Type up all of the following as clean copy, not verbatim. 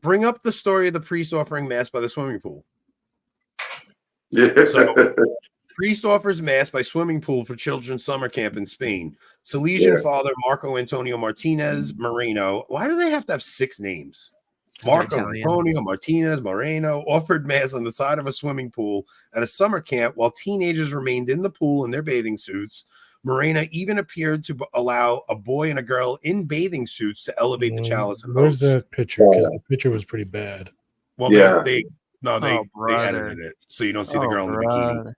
bring up the story of the priest offering mass by the swimming pool. Yeah. So, priest offers mass by swimming pool for children's summer camp in Spain. Salesian Father Marco Antonio Martinez Moreno. Why do they have to have 6 names? Marco Antonio Martinez Moreno offered mass on the side of a swimming pool at a summer camp while teenagers remained in the pool in their bathing suits. Moreno even appeared to allow a boy and a girl in bathing suits to elevate the chalice. Where's that picture? Because the picture was pretty bad. Well, they edited it so you don't see the girl in the bikini.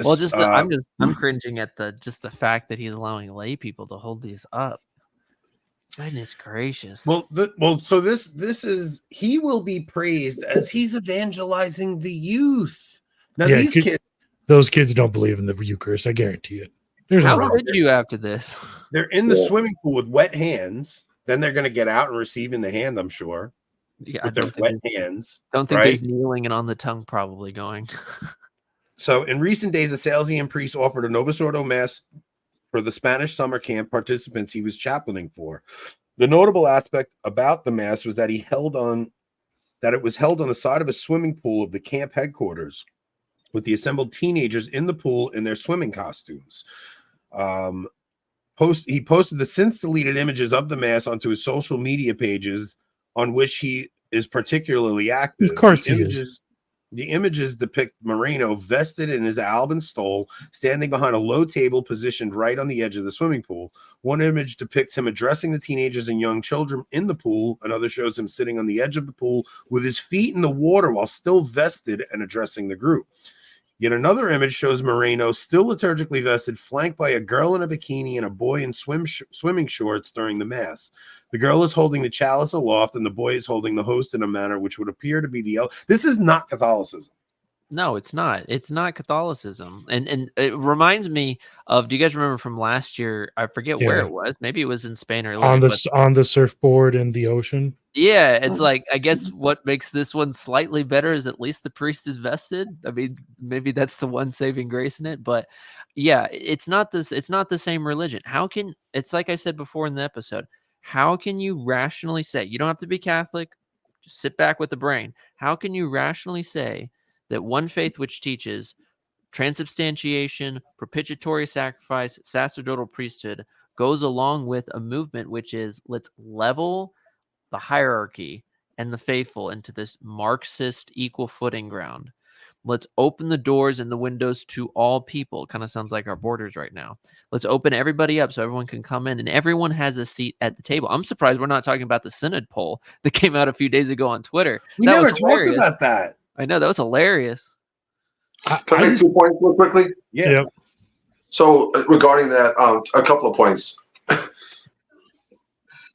Well, I'm cringing at the fact that he's allowing lay people to hold these up. Goodness gracious. So this is, he will be praised as he's evangelizing the youth. Now those kids don't believe in the Eucharist. I guarantee it. How did you after this? They're in the swimming pool with wet hands. Then they're going to get out and receive in the hand, I'm sure. Yeah, with their wet hands. Don't think there's kneeling and on the tongue probably going. So in recent days, a Salesian priest offered a Novus Ordo mass for the Spanish summer camp participants he was chaplaining for. The notable aspect about the mass was that it was held on the side of a swimming pool of the camp headquarters, with the assembled teenagers in the pool in their swimming costumes. He posted the since deleted images of the mass onto his social media pages, on which he is particularly active. Of course he is. The images depict Moreno vested in his alban stole, standing behind a low table positioned right on the edge of the swimming pool. One image depicts him addressing the teenagers and young children in the pool. Another shows him sitting on the edge of the pool with his feet in the water while still vested and addressing the group. Yet another image shows Moreno still liturgically vested, flanked by a girl in a bikini and a boy in swimming shorts during the mass. The girl is holding the chalice aloft, and the boy is holding the host in a manner which would appear to be This is not Catholicism. No, it's not. It's not Catholicism. And it reminds me of, do you guys remember from last year? I forget where it was. Maybe it was in Spain or on the surfboard in the ocean. Yeah, it's like, I guess what makes this one slightly better is at least the priest is vested. I mean, maybe that's the one saving grace in it, but yeah, it's not the same religion. It's like I said before in the episode, how can you rationally say, you don't have to be Catholic, just sit back with the brain. How can you rationally say that one faith which teaches transubstantiation, propitiatory sacrifice, sacerdotal priesthood goes along with a movement which is, let's level the hierarchy and the faithful into this Marxist equal footing ground. Let's open the doors and the windows to all people. Kind of sounds like our borders right now. Let's open everybody up so everyone can come in and everyone has a seat at the table. I'm surprised we're not talking about the Synod poll that came out a few days ago on Twitter. We never talked about that. I know, that was hilarious. Can I make 2 points real quickly? Yeah. Yep. So regarding that, a couple of points.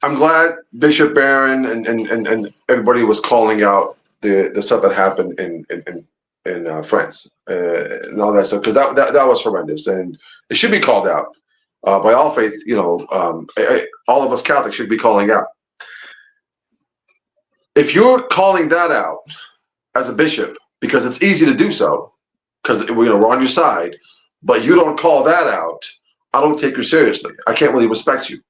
I'm glad Bishop Barron and everybody was calling out the stuff that happened in France and all that stuff, because that was horrendous, and it should be called out by all faith. All of us Catholics should be calling out. If you're calling that out as a bishop, because it's easy to do so, because we're on your side, but you don't call that out, I don't take you seriously. I can't really respect you.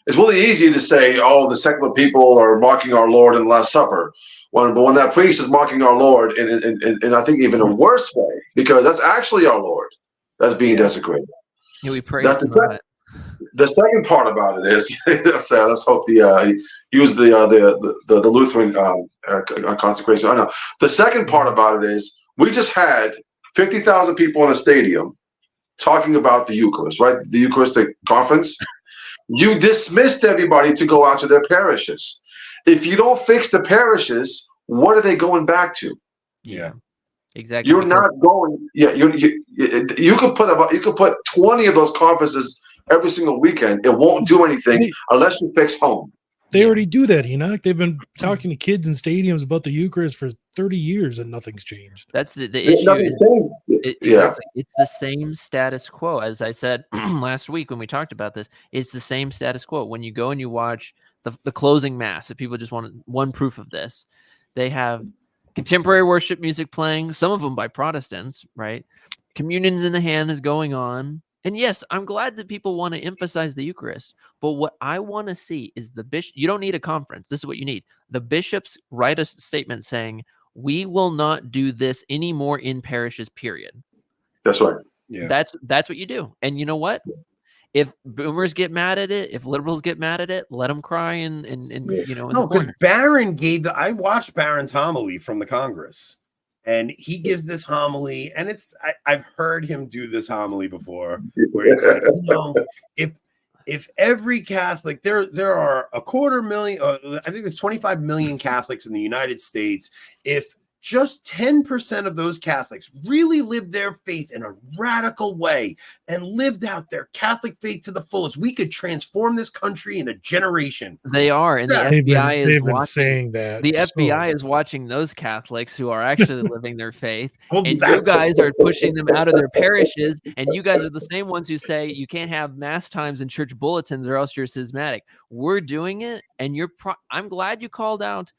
It's really easy to say, oh, the secular people are mocking our Lord in the Last Supper. But when that priest is mocking our Lord in I think even a worse way, because that's actually our Lord that's being desecrated. Yeah, we pray. The second part about it is, let's hope he used the Lutheran consecration. I know. The second part about it is, we just had 50,000 people in a stadium talking about the Eucharist, right? The Eucharistic conference. You dismissed everybody to go out to their parishes. If you don't fix the parishes, what are they going back to? Yeah, exactly. You're not going. Yeah, you could put 20 of those conferences every single weekend. It won't do anything unless you fix home. They already do that, Enoch. They've been talking to kids in stadiums about the Eucharist for 30 years and nothing's changed. That's the issue. It's the same status quo. As I said last week when we talked about this, it's the same status quo. When you go and you watch the closing mass, if people just want one proof of this, they have contemporary worship music playing, some of them by Protestants, right? Communion's in the hand is going on. And yes, I'm glad that people want to emphasize the Eucharist. But what I want to see is the bishop. You don't need a conference. This is what you need. The bishops write a statement saying, we will not do this anymore in parishes, period. That's right. Yeah. That's what you do. And you know what? If boomers get mad at it, if liberals get mad at it, let them cry and you know, in No, the because corner. Barron I watched Barron's homily from the Congress, and he gives this homily, and I've heard him do this homily before, where he's like, if every Catholic, there are 250,000, I think there's 25 million Catholics in the United States. If just 10% of those Catholics really lived their faith in a radical way and lived out their Catholic faith to the fullest, we could transform this country in a generation. They are, and the FBI is watching. Saying that the FBI is watching those Catholics who are actually living their faith, Well, and you guys are pushing them out of their parishes, and you guys are the same ones who say you can't have mass times in church bulletins or else you're schismatic. We're doing it, and I'm glad you called out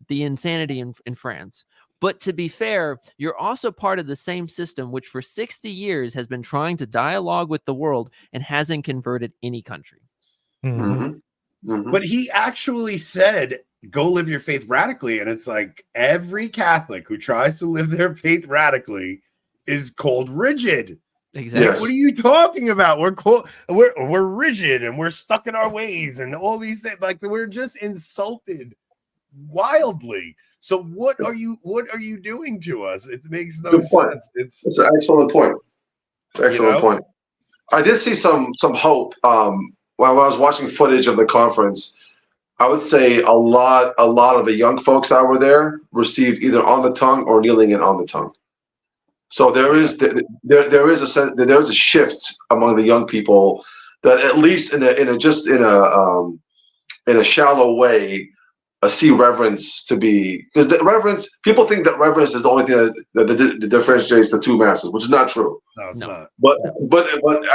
the insanity in France. But to be fair, you're also part of the same system which for 60 years has been trying to dialogue with the world and hasn't converted any country. But he actually said, go live your faith radically. And it's like every Catholic who tries to live their faith radically is called rigid. Exactly. Like, what are you talking about? We're rigid and we're stuck in our ways and all these things. Like, we're just insulted wildly. So what are you doing to us? It makes no sense. It's an excellent point. It's an excellent point. I did see some hope while I was watching footage of the conference. I would say a lot of the young folks that were there received either on the tongue or kneeling in on the tongue. So there is a shift among the young people that at least in a shallow way see reverence to be, because the reverence, people think that reverence is the only thing that differentiates the two masses, which is not true. No, it's not. But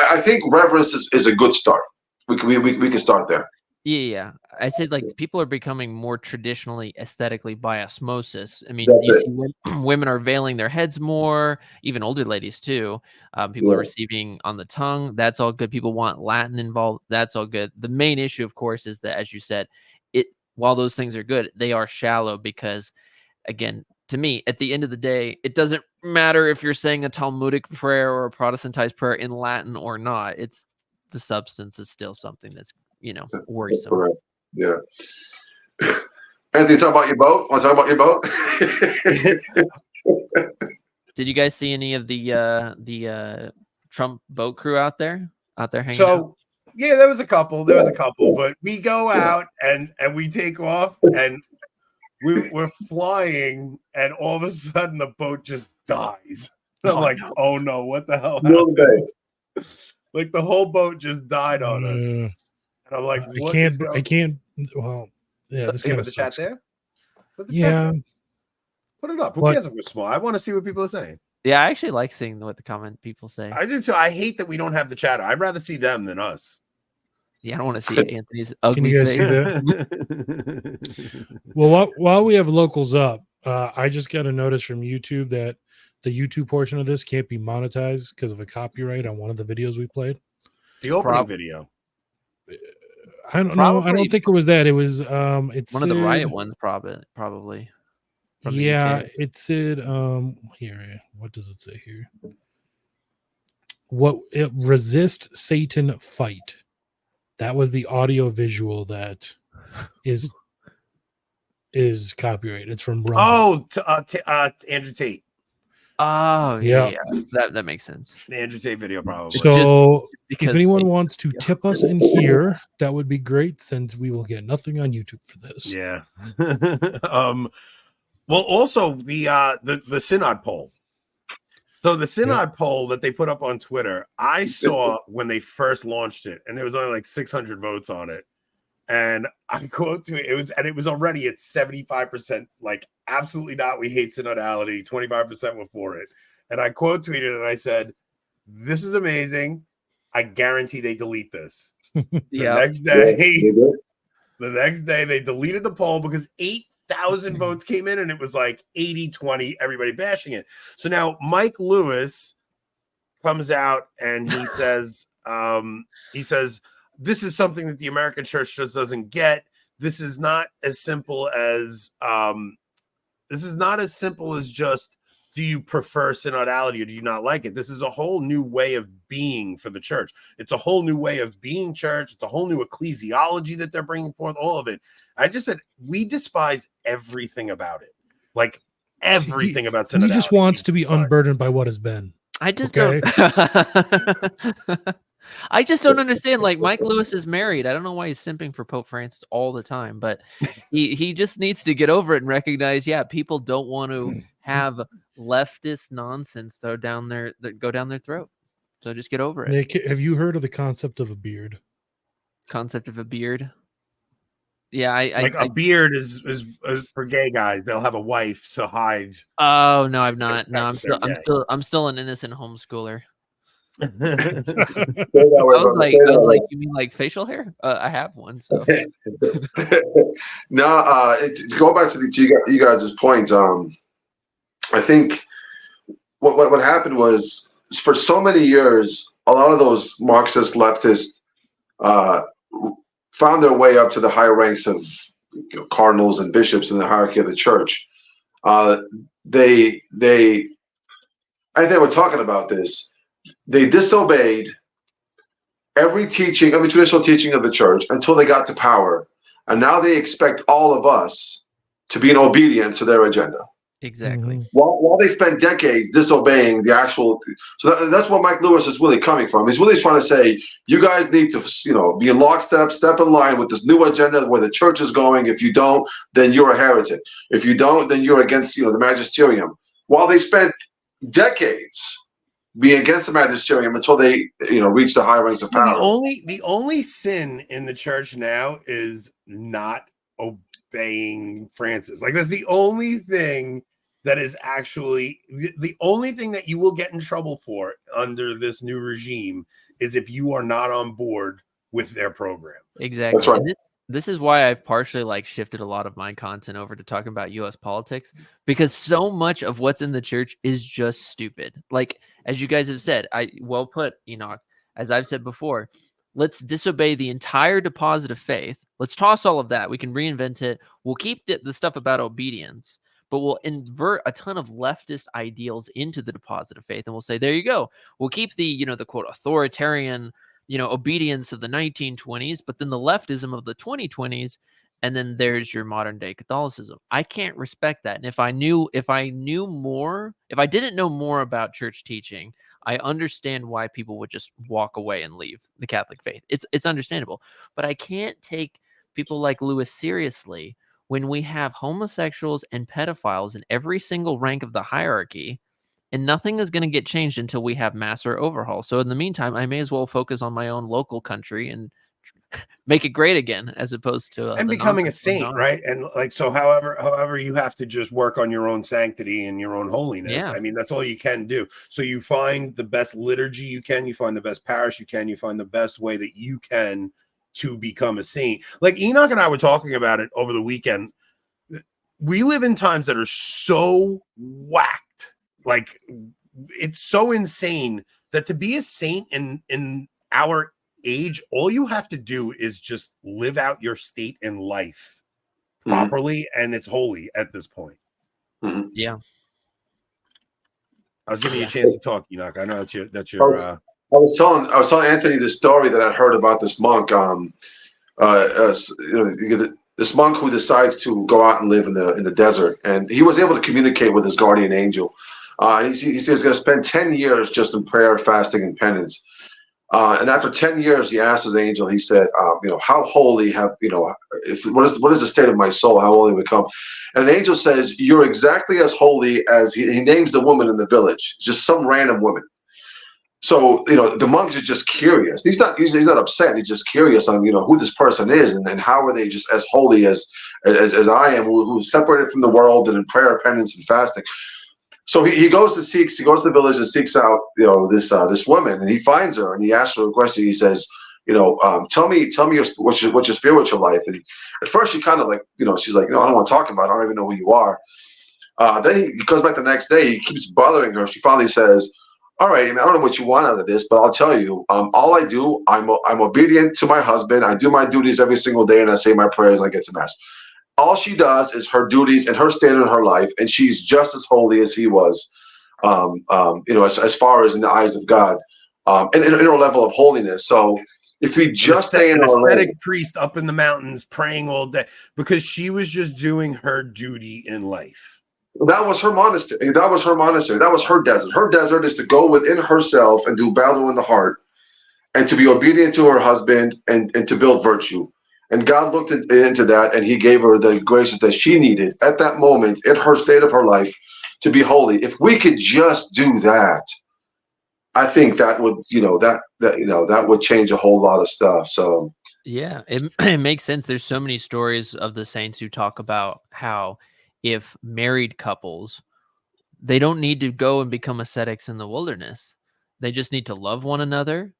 I think reverence is a good start. We can start there. Yeah. I said, like, people are becoming more traditionally aesthetically by osmosis. I mean, women are veiling their heads more, even older ladies too. People are receiving on the tongue. That's all good. People want Latin involved. That's all good. The main issue, of course, is that, as you said, while those things are good, they are shallow because, again, to me, at the end of the day, it doesn't matter if you're saying a Talmudic prayer or a Protestantized prayer in Latin or not. It's the substance is still something that's, worrisome. Correct. Yeah. Anthony, talk about your boat. Want to talk about your boat? Did you guys see any of the Trump boat crew out there hanging out? Yeah, there was a couple, but we go out and we take off and we're flying and all of a sudden the boat just dies. And I'm like, oh no, what the hell happened? Like the whole boat just died on us. And I'm like, I can't. Well, yeah, this kind of the sucks. chat there. Put the chat there. Put it up. Who cares if we're small? I want to see what people are saying. Yeah, I actually like seeing what the comment people say. I do too. I hate that we don't have the chatter. I'd rather see them than us. Yeah, I don't want to see Anthony's ugly Can you guys face. see that? Well, while we have locals up, I just got a notice from YouTube that the YouTube portion of this can't be monetized because of a copyright on one of the videos we played. The opening video. I don't know. I don't think it was that. It was it's one of the riot ones, probably. Yeah, it said here. What does it say here? Resist Satan fight. That was the audio visual that is copyright. It's from Rumble. Andrew Tate. Oh yeah. That makes sense. The Andrew Tate video, probably. So if anyone wants to tip us in here, that would be great, since we will get nothing on YouTube for this. Yeah. Well, also the Synod poll. So the Synod poll that they put up on Twitter, I saw when they first launched it, and there was only like 600 votes on it. And I quote to it, it was already at 75%, like, absolutely not. We hate synodality. 25% were for it. And I quote tweeted and I said, this is amazing. I guarantee they delete this. The next day they deleted the poll because 8,000 votes came in and it was like 80-20, everybody bashing it. So now Mike Lewis comes out and he says, this is something that the American church just doesn't get. This is not as simple as just, do you prefer synodality or do you not like it? This is a whole new way of being for the church. It's a whole new way of being church. It's a whole new ecclesiology that they're bringing forth, all of it. I just said, we despise everything about it. Like everything about synodality. He just wants to be unburdened by what has been. I just don't. I just don't understand. Like, Mike Lewis is married. I don't know why he's simping for Pope Francis all the time, but he just needs to get over it and recognize, yeah, people don't want to have leftist nonsense go down their throat. So just get over it. Nick, have you heard of the concept of a beard? Concept of a beard? Yeah, a beard is for gay guys. They'll have a wife to hide. Oh no, I've not. No, I'm still an innocent homeschooler. I was like, you mean like facial hair? I have one. So no, to go back to you guys' point, I think what happened was, for so many years, a lot of those Marxist leftists found their way up to the higher ranks of cardinals and bishops in the hierarchy of the church. I think they were talking about this. They disobeyed every traditional teaching of the church until they got to power, and now they expect all of us to be in obedience to their agenda. Exactly. While they spent decades disobeying the actual, so that's what Mike Lewis is really coming from. He's really trying to say, you guys need to, be in lockstep, step in line with this new agenda where the church is going. If you don't, then you're a heretic. If you don't, then you're against, the magisterium. While they spent decades being against the magisterium until they, reach the high ranks of power. The only sin in the church now is not obeying Francis. Like, that's the only thing that is actually the only thing that you will get in trouble for under this new regime is if you are not on board with their program. Exactly. That's right. This is why I've partially shifted a lot of my content over to talking about U.S. politics, because so much of what's in the church is just stupid. Like, as you guys have said, well put, Enoch, as I've said before, let's disobey the entire deposit of faith. Let's toss all of that. We can reinvent it. We'll keep the stuff about obedience, but we'll invert a ton of leftist ideals into the deposit of faith. And we'll say, there you go. We'll keep the, the quote authoritarian, obedience of the 1920s, but then the leftism of the 2020s, and then there's your modern day Catholicism. I can't respect that. And if I didn't know more about church teaching, I understand why people would just walk away and leave the Catholic faith. It's understandable, but I can't take people like Lewis seriously when we have homosexuals and pedophiles in every single rank of the hierarchy. And nothing is going to get changed until we have mass or overhaul. So in the meantime, I may as well focus on my own local country and make it great again, as opposed to and becoming a saint, right? And so, however, you have to just work on your own sanctity and your own holiness. Yeah. I mean, that's all you can do. So you find the best liturgy you can, you find the best parish you can, you find the best way that you can to become a saint. Like Enoch and I were talking about it over the weekend. We live in times that are so whacked. Like, it's so insane that to be a saint in our age, all you have to do is just live out your state in life properly, and it's holy at this point. Mm-hmm. Yeah. I was giving you a chance to talk, Enoch. I know that's your. I was telling Anthony the story that I'd heard about this monk. This monk who decides to go out and live in the desert, and he was able to communicate with his guardian angel. He says he's going to spend 10 years just in prayer, fasting, and penance. And after 10 years, he asked his angel, he said, how holy what is the state of my soul? How holy have I become? And an angel says, you're exactly as holy as he names the woman in the village, just some random woman. So, the monk is just curious. He's not upset. He's just curious on, who this person is and how are they just as holy as I am, who's separated from the world and in prayer, penance, and fasting. So he goes to the village and seeks out, this woman, and he finds her and he asks her a question. He says, tell me what's your spiritual life. And at first she kind of she's like, no, I don't want to talk about it. I don't even know who you are. Then he goes back the next day. He keeps bothering her. She finally says, all right, I don't know what you want out of this, but I'll tell you, all I do, I'm obedient to my husband. I do my duties every single day, and I say my prayers, and I get to mass. All she does is her duties and her standard in her life, and she's just as holy as he was, as far as in the eyes of God, and in her level of holiness. So if we just stay in our lane, ascetic priest up in the mountains praying all day because she was just doing her duty in life. that was her monastery. That was her desert. Her desert is to go within herself and do battle in the heart, and to be obedient to her husband and to build virtue. And God looked into that, and he gave her the graces that she needed at that moment in her state of her life to be holy. If we could just do that, I think that would, that would change a whole lot of stuff. So yeah, it makes sense. There's so many stories of the saints who talk about how if married couples, they don't need to go and become ascetics in the wilderness. They just need to love one another,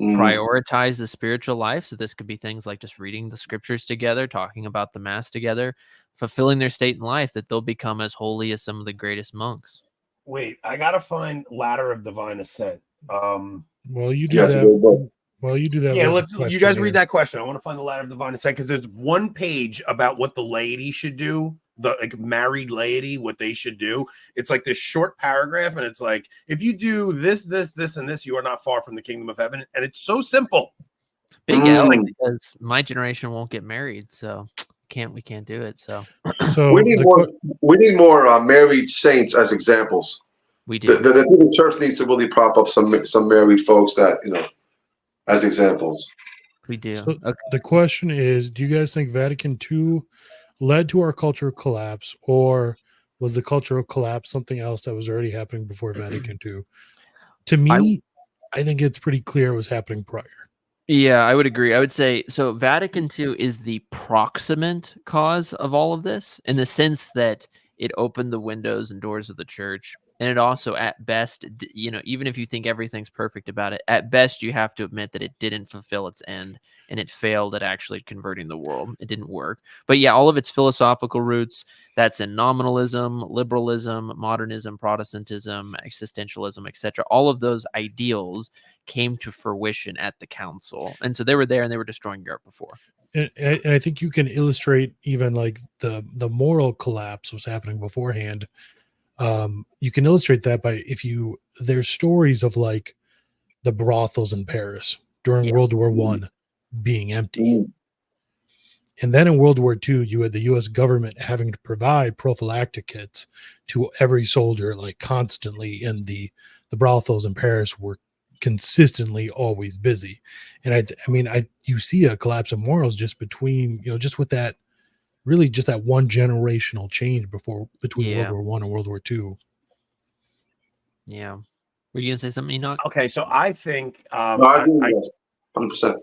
prioritize the spiritual life. So this could be things like just reading the scriptures together, talking about the mass together, fulfilling their state in life, that they'll become as holy as some of the greatest monks. Wait, I gotta find Ladder of Divine Ascent. Well, you do that. Well, you do that. Yeah, you guys read that question. I want to find the Ladder of Divine Ascent because there's one page about what the laity should do, the married laity, what they should do. It's like this short paragraph, and it's like, if you do this, this, this, and this, you are not far from the kingdom of heaven. And it's so simple. Big L, because my generation won't get married, so we can't do it. So we need more married saints as examples. We do. The church needs to really prop up some married folks that, as examples. We do. So the question is, do you guys think Vatican II led to our cultural collapse, or was the cultural collapse something else that was already happening before Vatican II? To me, I think it's pretty clear it was happening prior. Yeah, I would agree. I would say, so Vatican II is the proximate cause of all of this, in the sense that it opened the windows and doors of the church. And it also, at best, even if you think everything's perfect about it, at best, you have to admit that it didn't fulfill its end, and it failed at actually converting the world. It didn't work. But yeah, all of its philosophical roots, that's in nominalism, liberalism, modernism, Protestantism, existentialism, etc. All of those ideals came to fruition at the council. And so they were there, and they were destroying Europe before. And I think you can illustrate even like the moral collapse was happening beforehand. You can illustrate that by there's stories of like the brothels in Paris during World War I being empty. And then in World War II, you had the US government having to provide prophylactic kits to every soldier, like constantly, and the brothels in Paris were consistently always busy. And you see a collapse of morals just between, just with that, really just that one generational change between World War I and World War II. Yeah. Were you gonna say something, Enoch? Okay, so I think no, I agree with 100%.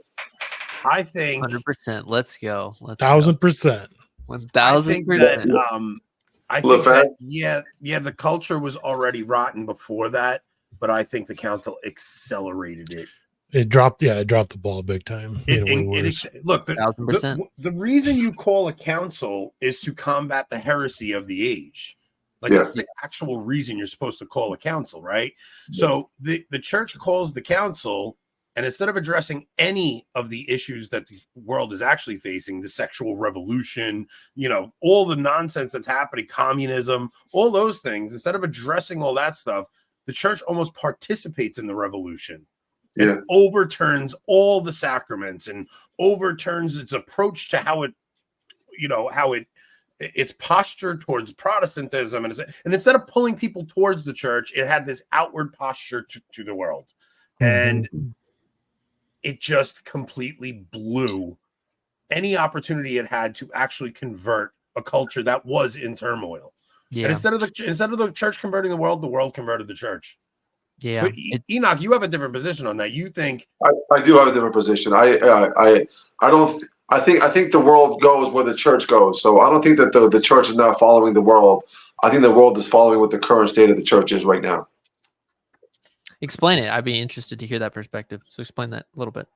I think 100%. Let's go. 1,000%. 1,000%. I think that the culture was already rotten before that, but I think the council accelerated it. It dropped the ball big time. Look, 1,000%. The reason you call a council is to combat the heresy of the age. That's the actual reason you're supposed to call a council, right? So the church calls the council, and instead of addressing any of the issues that the world is actually facing, the sexual revolution, all the nonsense that's happening, communism, all those things, instead of addressing all that stuff, the church almost participates in the revolution. It overturns all the sacraments and overturns its approach to how its posture towards Protestantism. And instead of pulling people towards the church, it had this outward posture to the world. And it just completely blew any opportunity it had to actually convert a culture that was in turmoil. Yeah. And instead of the church converting the world converted the church. Yeah. But Enoch, you have a different position on that. You think I do have a different position. I think the world goes where the church goes. So I don't think that the church is not following the world. I think the world is following what the current state of the church is right now. Explain it. I'd be interested to hear that perspective. So explain that a little bit.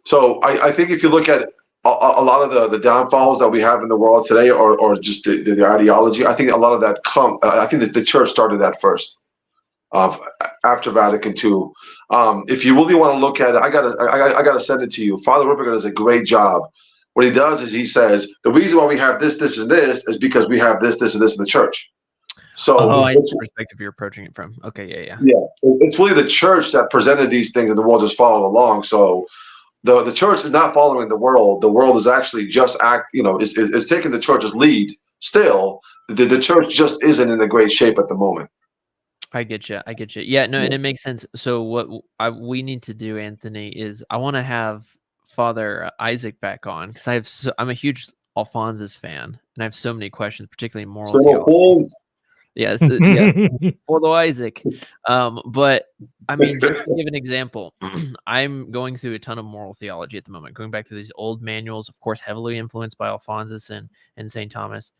So I think if you look at a lot of the downfalls that we have in the world today, or just the ideology, I think a lot of that I think that the church started that first. after Vatican II. If you really want to look at it, I gotta send it to you. Father Ripperger does a great job. What he does is he says the reason why we have this, this, and this is because we have this, this, and this in the church. So I see the perspective you're approaching it from. Okay, yeah. It's really the church that presented these things, and the world just followed along. So the church is not following the world. The world is actually just is taking the church's lead. Still, the church just isn't in a great shape at the moment. I get you. Yeah, no, and it makes sense. So what we need to do, Anthony, is I want to have Father Isaac back on because I'm a huge Alphonsus fan, and I have so many questions, particularly moral theology. Yes, Father Isaac. But I mean, just to give an example, I'm going through a ton of moral theology at the moment, going back to these old manuals, of course, heavily influenced by Alphonsus and St. Thomas.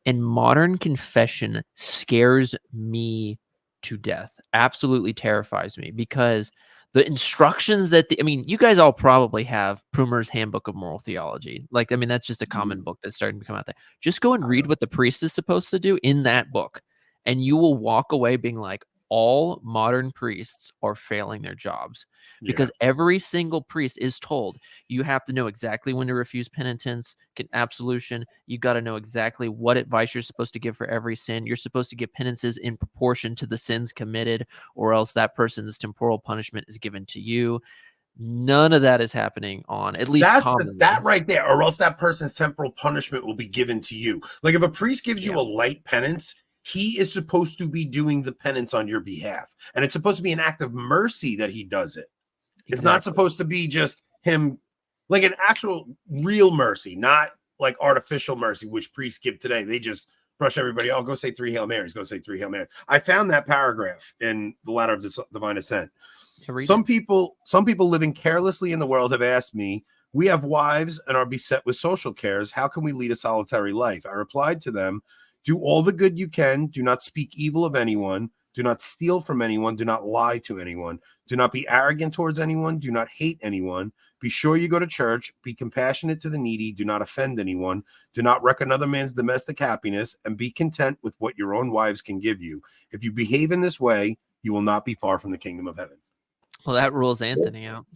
And modern confession scares me to death, absolutely terrifies me, because the instructions that you guys all probably have Prumer's Handbook of Moral Theology. Like, I mean, that's just a common book that's starting to come out there. Just go and read what the priest is supposed to do in that book, and you will walk away being like, all modern priests are failing their jobs, because every single priest is told you have to know exactly when to refuse penitence, absolution. You got to know exactly what advice you're supposed to give for every sin. You're supposed to give penances in proportion to the sins committed, or else that person's temporal punishment is given to you. None of that is happening on, at least that right there, or else that person's temporal punishment will be given to you. Like if a priest gives you a light penance, he is supposed to be doing the penance on your behalf. And it's supposed to be an act of mercy that he does it. It's not supposed to be just him, like an actual real mercy, not like artificial mercy, which priests give today. They just brush everybody. Oh, go say 3 Hail Marys. Go say 3 Hail Marys. I found that paragraph in the Ladder of Divine Ascent. Some people living carelessly in the world have asked me, we have wives and are beset with social cares. How can we lead a solitary life? I replied to them, do all the good you can. Do not speak evil of anyone. Do not steal from anyone. Do not lie to anyone. Do not be arrogant towards anyone. Do not hate anyone. Be sure you go to church. Be compassionate to the needy. Do not offend anyone. Do not wreck another man's domestic happiness, and be content with what your own wives can give you. If you behave in this way, you will not be far from the kingdom of heaven. Well, that rules Anthony out.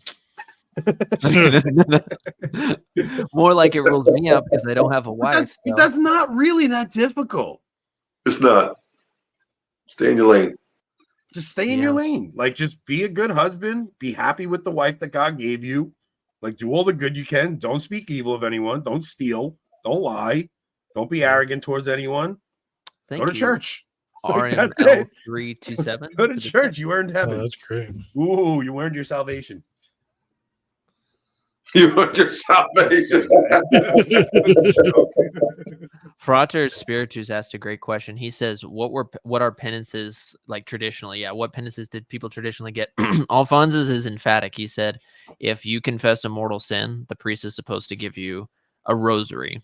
More like it rules me out because I don't have a wife. That's not really that difficult. It's not. Stay in your lane. Just stay in your lane. Like, just be a good husband. Be happy with the wife that God gave you. Like, do all the good you can. Don't speak evil of anyone. Don't steal. Don't lie. Don't be arrogant towards anyone. Go to church. RML327. Go to church. You earned heaven. Oh, that's great. Ooh, you earned your salvation. You earned your salvation. Frater Spiritus asked a great question. He says, what are penances like traditionally? Yeah, what penances did people traditionally get? Alphonsus is emphatic. He said, if you confess a mortal sin, the priest is supposed to give you a rosary.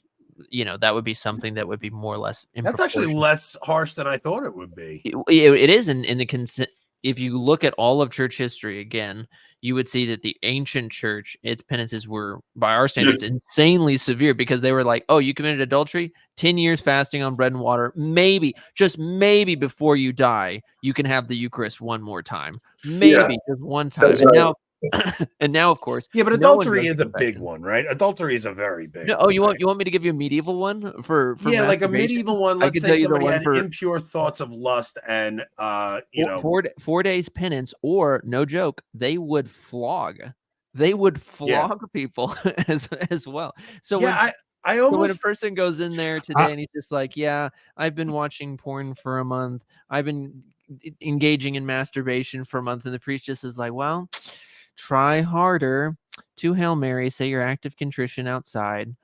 That would be something that would be more or less. That's actually less harsh than I thought it would be. It is in the consent. If you look at all of church history again, you would see that the ancient church, its penances were, by our standards, insanely severe, because they were like, oh, you committed adultery, 10 years fasting on bread and water. Maybe, just maybe before you die, you can have the Eucharist one more time. Maybe just one time. And now, of course. Yeah, but adultery is a big one, right? Adultery is a very big one. Oh, you want me to give you a medieval one for like a medieval one. Let's say somebody had impure thoughts of lust and 4 days penance, or no joke, they would flog people as well. So when a person goes in there today and he's just like, yeah, I've been watching porn for a month, I've been engaging in masturbation for a month, and the priest just is like, well, try harder. 2 Hail Marys, say your act of contrition outside.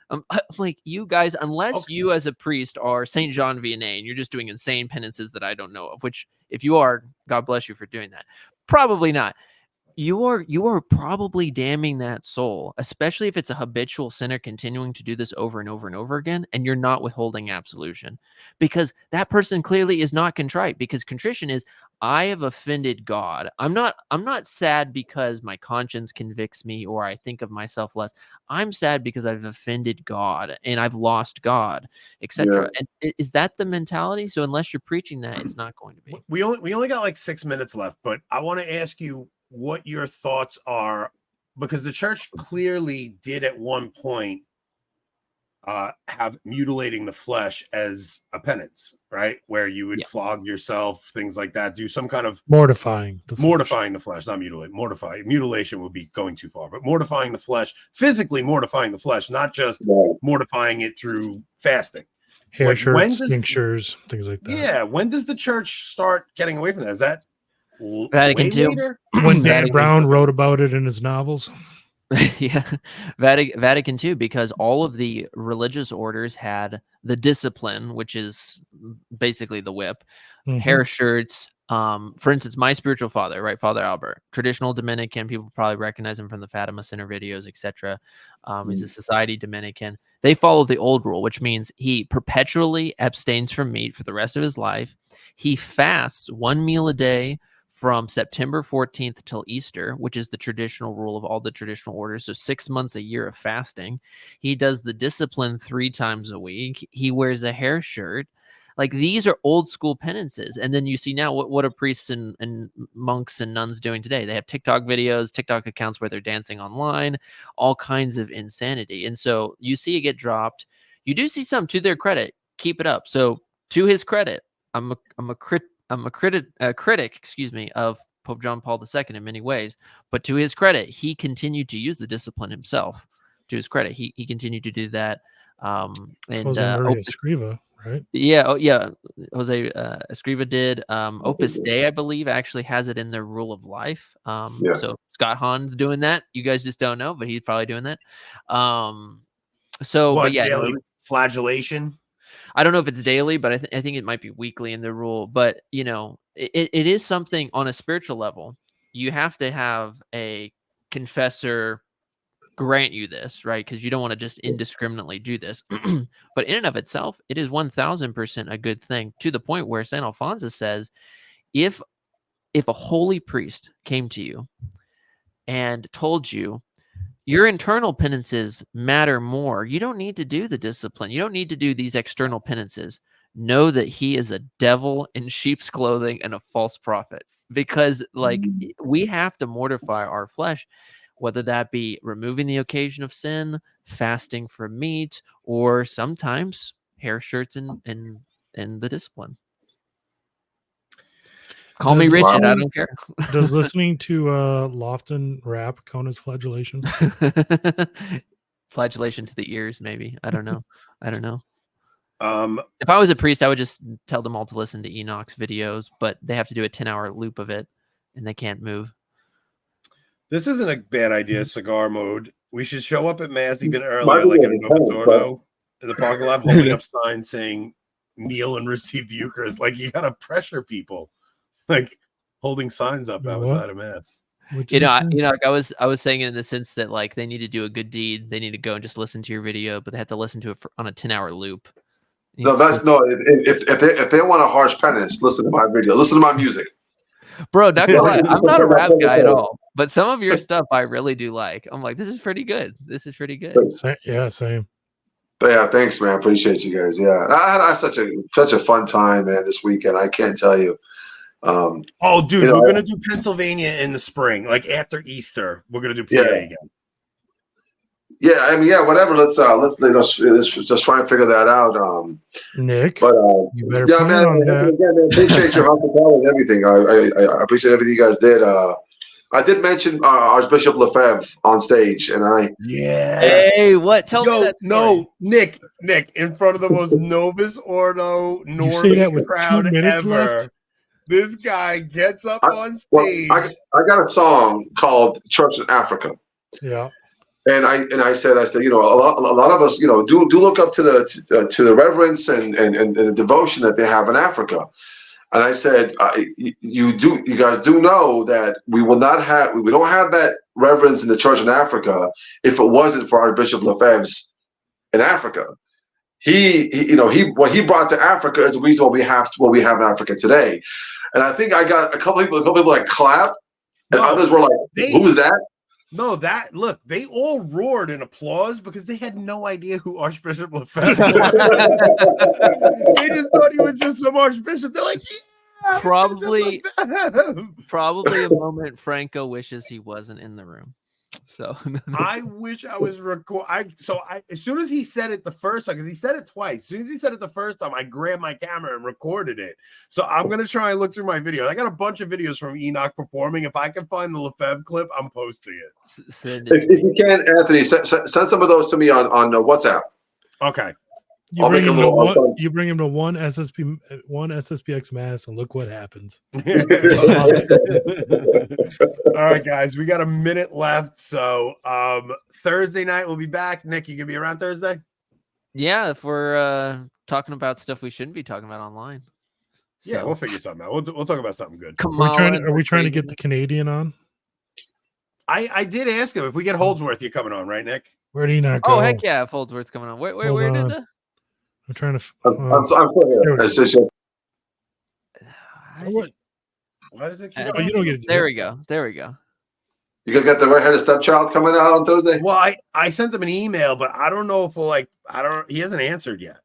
Like, you guys, unless you as a priest are St. Jean Vianney and you're just doing insane penances that I don't know of, which if you are, God bless you for doing that. Probably not. you are probably damning that soul, especially if it's a habitual sinner continuing to do this over and over and over again, and you're not withholding absolution, because that person clearly is not contrite. Because contrition is, I have offended God. I'm not sad because my conscience convicts me or I think of myself less. I'm sad because I've offended God and I've lost God, etc. And is that the mentality? So unless you're preaching that, it's not going to be. We only got like 6 minutes left, but I want to ask you what your thoughts are, because the church clearly did at one point have mutilating the flesh as a penance, right? Where you would flog yourself, things like that, do some kind of mortifying the flesh, not mutilate. Mutilation would be going too far, but mortifying the flesh, physically mortifying the flesh, not just mortifying it through fasting. Hair shirts, tinctures, things like that. Yeah, when does the church start getting away from that? Is that Vatican II? Later? When Dan Brown wrote about it in his novels. Yeah, Vatican II, because all of the religious orders had the discipline, which is basically the whip, hair shirts. For instance, my spiritual father, right, Father Albert, traditional Dominican. People probably recognize him from the Fatima Center videos, etc. He's a society Dominican. They follow the old rule, which means he perpetually abstains from meat for the rest of his life. He fasts 1 meal a day from September 14th till Easter, which is the traditional rule of all the traditional orders. So 6 months a year of fasting. He does the discipline 3 times a week. He wears a hair shirt. Like, these are old school penances. And then you see now what are priests and monks and nuns doing today? They have TikTok videos, TikTok accounts where they're dancing online, all kinds of insanity. And so you see it get dropped. You do see some, to their credit, keep it up. So to his credit, I'm a critic, of Pope John Paul II in many ways, but to his credit, he continued to use the discipline himself. To his credit, he continued to do that. And Escriva, right? Yeah, Jose Escriva did. Opus Dei, I believe, actually has it in their rule of life. So Scott Hahn's doing that. You guys just don't know, but he's probably doing that. Daily flagellation. I don't know if it's daily, but I think it might be weekly in the rule. But, it is something on a spiritual level. You have to have a confessor grant you this, right? Because you don't want to just indiscriminately do this. But in and of itself, it is 1000% a good thing, to the point where St Alphonsus says, if a holy priest came to you and told you, your internal penances matter more, you don't need to do the discipline, you don't need to do these external penances, know that he is a devil in sheep's clothing and a false prophet. Because we have to mortify our flesh, whether that be removing the occasion of sin, fasting from meat, or sometimes hair shirts and the discipline. Call me Richard, I don't care. Does listening to Lofton rap count as flagellation? Flagellation to the ears, maybe. I don't know. If I was a priest, I would just tell them all to listen to Enoch's videos, but they have to do a 10-hour loop of it, and they can't move. This isn't a bad idea, cigar mode. We should show up at Mass even earlier, like in Novus Ordo, in the parking lot, holding up signs saying, kneel and receive the Eucharist. Like, you got to pressure people. Like, holding signs up outside of Mass. I was saying it in the sense that, like, they need to do a good deed. They need to go and just listen to your video, but they have to listen to it on a 10-hour loop. If they want a harsh penance, listen to my video. Listen to my music. Bro, not gonna lie, I'm not a rap guy at all, but some of your stuff I really do like. I'm like, this is pretty good. Yeah, same. But yeah, thanks, man. Appreciate you guys. Yeah, I had such a fun time, man, this weekend. I can't tell you. Dude, we're gonna do Pennsylvania in the spring, like after Easter. We're gonna do PA again. Yeah, I mean, whatever. Let's just try and figure that out. Nick, but you better plan on that. Again, man, appreciate your hospitality and everything. I appreciate everything you guys did. I did mention Archbishop Lefebvre on stage, and Hey, what? Tell me that. No, Nick, in front of the most Novus Ordo Normie crowd ever. Left? This guy gets up on stage. I got a song called "Church in Africa." Yeah. And I said, a lot of us, do look up to the reverence and the devotion that they have in Africa. And I said, you guys do know that we don't have that reverence in the church in Africa if it wasn't for Archbishop Lefebvre's in Africa. What he brought to Africa is the reason what we have in Africa today. And I think I got a couple people like clap, and others were like, "Who is that?" No, look, they all roared in applause because they had no idea who Archbishop Lefebvre was. They just thought he was just some archbishop. They're like, yeah, probably a moment Franco wishes he wasn't in the room. So I wish I was as soon as he said it the first time, because he said it twice. As soon as he said it the first time, I grabbed my camera and recorded it. So I'm gonna try and look through my video. I got a bunch of videos from Enoch performing. If I can find the Lefebvre clip, I'm posting it. If you can, Anthony, send some of those to me on WhatsApp. Okay. You bring him to one SSPX mass, and look what happens. All right, guys, we got a minute left. So Thursday night we'll be back. Nick, you gonna be around Thursday? Yeah, if we're talking about stuff we shouldn't be talking about online. So. Yeah, we'll figure something out. We'll talk about something good. Are we trying to get the Canadian on? I did ask him if we get Holdsworth, you're coming on, right, Nick? Where do you not go? Oh heck yeah, if Holdsworth's coming on. Where did I'm trying to. I'm still here. Why does it keep you don't get it. There we go. You guys got the redheaded stepchild coming out on Thursday? Well, I sent him an email, but I don't know if he hasn't answered yet.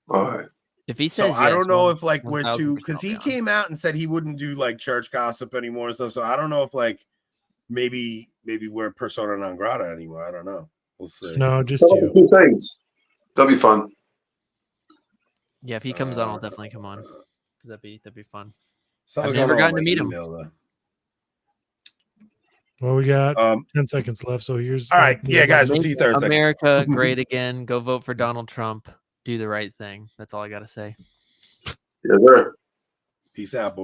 All right. If he says so I don't know if we're too, because he down. came out and said he wouldn't do church gossip anymore and stuff. So I don't know if maybe we're persona non grata anymore. I don't know. We'll see. No, just you. Two things. That'll be fun. Yeah, if he comes on, I'll definitely come on. That'd be fun. I've never gotten to meet him. Well, we got 10 seconds left, so here's. All right, yeah, guys, we'll see you Thursday. America, great again. Go vote for Donald Trump. Do the right thing. That's all I got to say. Yes, sir. Peace out, boys.